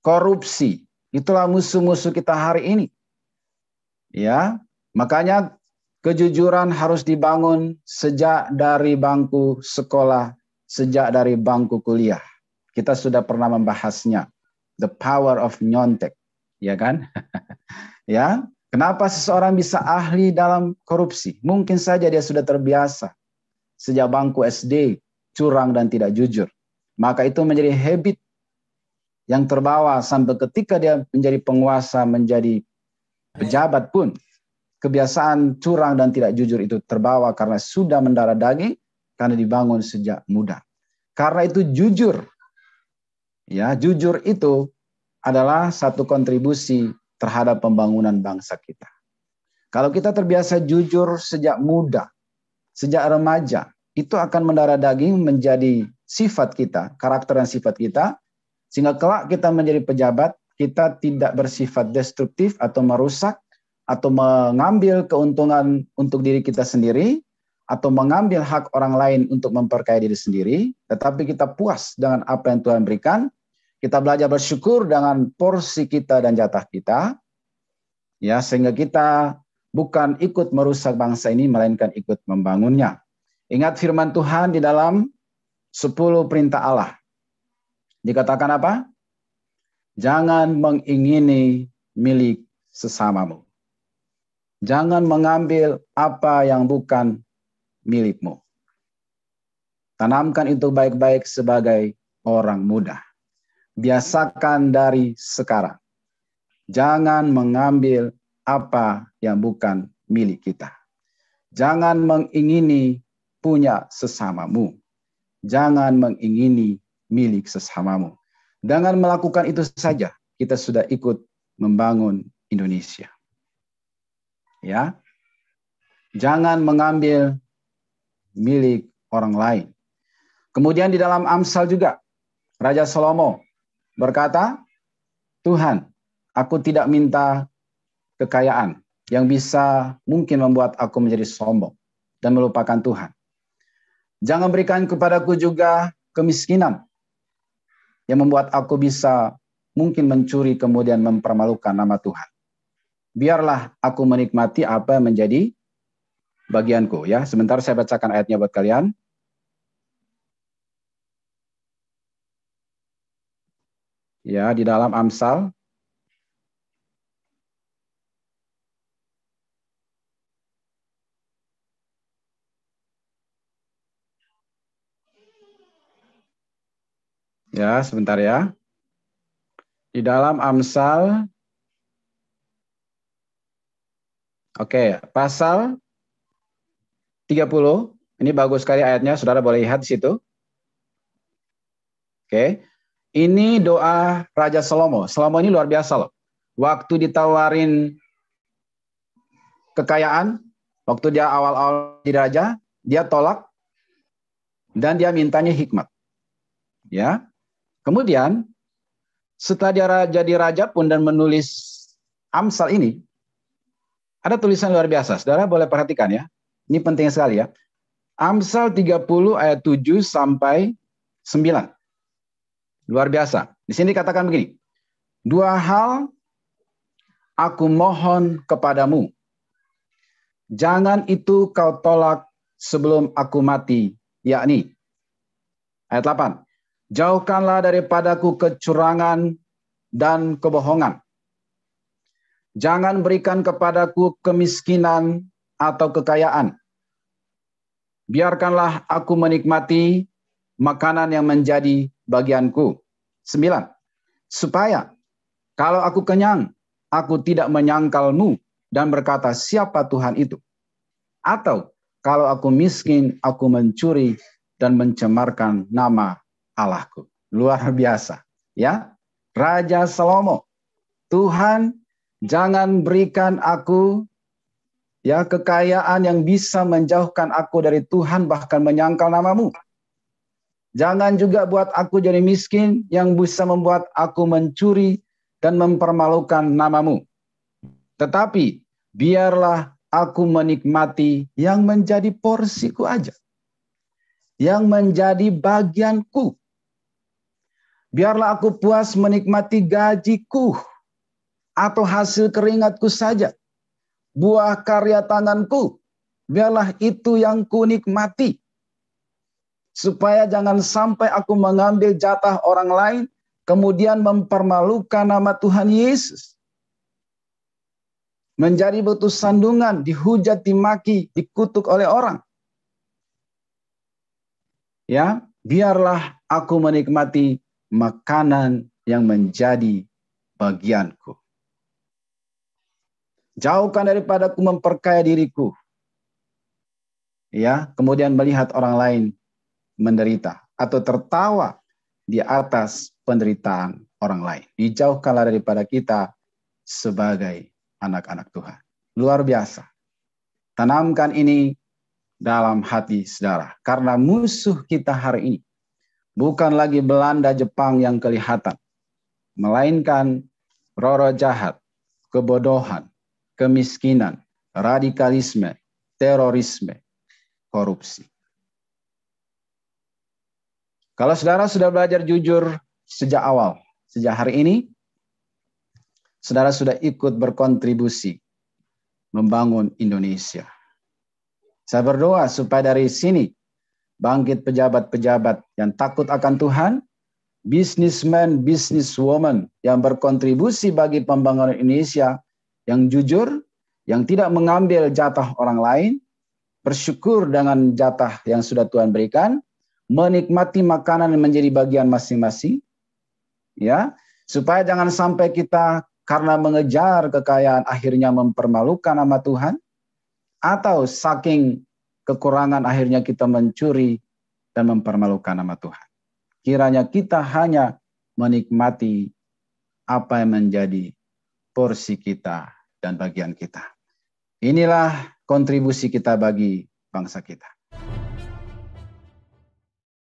korupsi. Itulah musuh-musuh kita hari ini. Ya, makanya kejujuran harus dibangun sejak dari bangku sekolah, sejak dari bangku kuliah. Kita sudah pernah membahasnya. The power of nyontek, ya kan? Ya, kenapa seseorang bisa ahli dalam korupsi? Mungkin saja dia sudah terbiasa sejak bangku SD curang dan tidak jujur. Maka itu menjadi habit yang terbawa sampai ketika dia menjadi penguasa, menjadi pejabat pun, kebiasaan curang dan tidak jujur itu terbawa karena sudah mendarah daging, karena dibangun sejak muda. Karena itu jujur, ya, jujur itu adalah satu kontribusi terhadap pembangunan bangsa kita. Kalau kita terbiasa jujur sejak muda, sejak remaja, itu akan mendarah daging menjadi sifat kita, karakter dan sifat kita, sehingga kelak kita menjadi pejabat, kita tidak bersifat destruktif atau merusak, atau mengambil keuntungan untuk diri kita sendiri, atau mengambil hak orang lain untuk memperkaya diri sendiri, tetapi kita puas dengan apa yang Tuhan berikan, kita belajar bersyukur dengan porsi kita dan jatah kita, ya, sehingga kita bukan ikut merusak bangsa ini, melainkan ikut membangunnya. Ingat firman Tuhan di dalam 10 perintah Allah. Dikatakan apa? Jangan mengingini milik sesamamu. Jangan mengambil apa yang bukan milikmu. Tanamkan itu baik-baik sebagai orang muda. Biasakan dari sekarang. Jangan mengambil apa yang bukan milik kita. Jangan mengingini punya sesamamu. Jangan mengingini milik sesamamu. Dengan melakukan itu saja, kita sudah ikut membangun Indonesia. Ya, jangan mengambil milik orang lain. Kemudian di dalam Amsal juga, Raja Salomo berkata, Tuhan, aku tidak minta kekayaan yang bisa mungkin membuat aku menjadi sombong dan melupakan Tuhan. Jangan berikan kepadaku juga kemiskinan yang membuat aku bisa mungkin mencuri kemudian mempermalukan nama Tuhan. Biarlah aku menikmati apa yang menjadi bagianku. Ya, sebentar saya bacakan ayatnya buat kalian. Ya, di dalam Amsal. Ya, sebentar ya. Di dalam Amsal, oke, pasal 30, ini bagus sekali ayatnya, saudara boleh lihat di situ. Oke, ini doa Raja Salomo. Salomo ini luar biasa loh. Waktu ditawarin kekayaan, waktu dia awal-awal jadi raja, dia tolak, dan dia mintanya hikmat. Ya, kemudian setelah dia jadi raja pun dan menulis Amsal ini, ada tulisan luar biasa. Saudara boleh perhatikan ya. Ini penting sekali ya. Amsal 30 ayat 7 sampai 9. Luar biasa. Di sini dikatakan begini. 2 hal aku mohon kepadamu. Jangan itu kau tolak sebelum aku mati. Yakni. Ayat 8. Jauhkanlah daripadaku kecurangan dan kebohongan. Jangan berikan kepadaku kemiskinan atau kekayaan. Biarkanlah aku menikmati makanan yang menjadi bagianku. 9. Supaya kalau aku kenyang, aku tidak menyangkalmu dan berkata, siapa Tuhan itu? Atau kalau aku miskin, aku mencuri dan mencemarkan nama Allahku. Luar biasa. Ya, Raja Salomo. Tuhan, jangan berikan aku ya kekayaan yang bisa menjauhkan aku dari Tuhan, bahkan menyangkal namamu. Jangan juga buat aku jadi miskin yang bisa membuat aku mencuri dan mempermalukan namamu. Tetapi biarlah aku menikmati yang menjadi porsiku aja. Yang menjadi bagianku. Biarlah aku puas menikmati gajiku atau hasil keringatku saja. Buah karya tanganku, biarlah itu yang kunikmati. Supaya jangan sampai aku mengambil jatah orang lain, kemudian mempermalukan nama Tuhan Yesus. Menjadi batu sandungan, dihujat, dimaki, dikutuk oleh orang. Ya, biarlah aku menikmati makanan yang menjadi bagianku. Jauhkan daripadaku memperkaya diriku. Ya, kemudian melihat orang lain menderita atau tertawa di atas penderitaan orang lain. Dijauhkanlah daripada kita sebagai anak-anak Tuhan. Luar biasa. Tanamkan ini dalam hati saudara. Karena musuh kita hari ini bukan lagi Belanda, Jepang yang kelihatan. Melainkan roh-roh jahat, kebodohan, kemiskinan, radikalisme, terorisme, korupsi. Kalau saudara sudah belajar jujur sejak awal, sejak hari ini, saudara sudah ikut berkontribusi membangun Indonesia. Saya berdoa supaya dari sini bangkit pejabat-pejabat yang takut akan Tuhan, businessman, businesswoman yang berkontribusi bagi pembangunan Indonesia, yang jujur, yang tidak mengambil jatah orang lain, bersyukur dengan jatah yang sudah Tuhan berikan, menikmati makanan yang menjadi bagian masing-masing, ya, supaya jangan sampai kita karena mengejar kekayaan akhirnya mempermalukan nama Tuhan, atau saking kekurangan akhirnya kita mencuri dan mempermalukan nama Tuhan. Kiranya kita hanya menikmati apa yang menjadi porsi kita dan bagian kita. Inilah kontribusi kita bagi bangsa kita.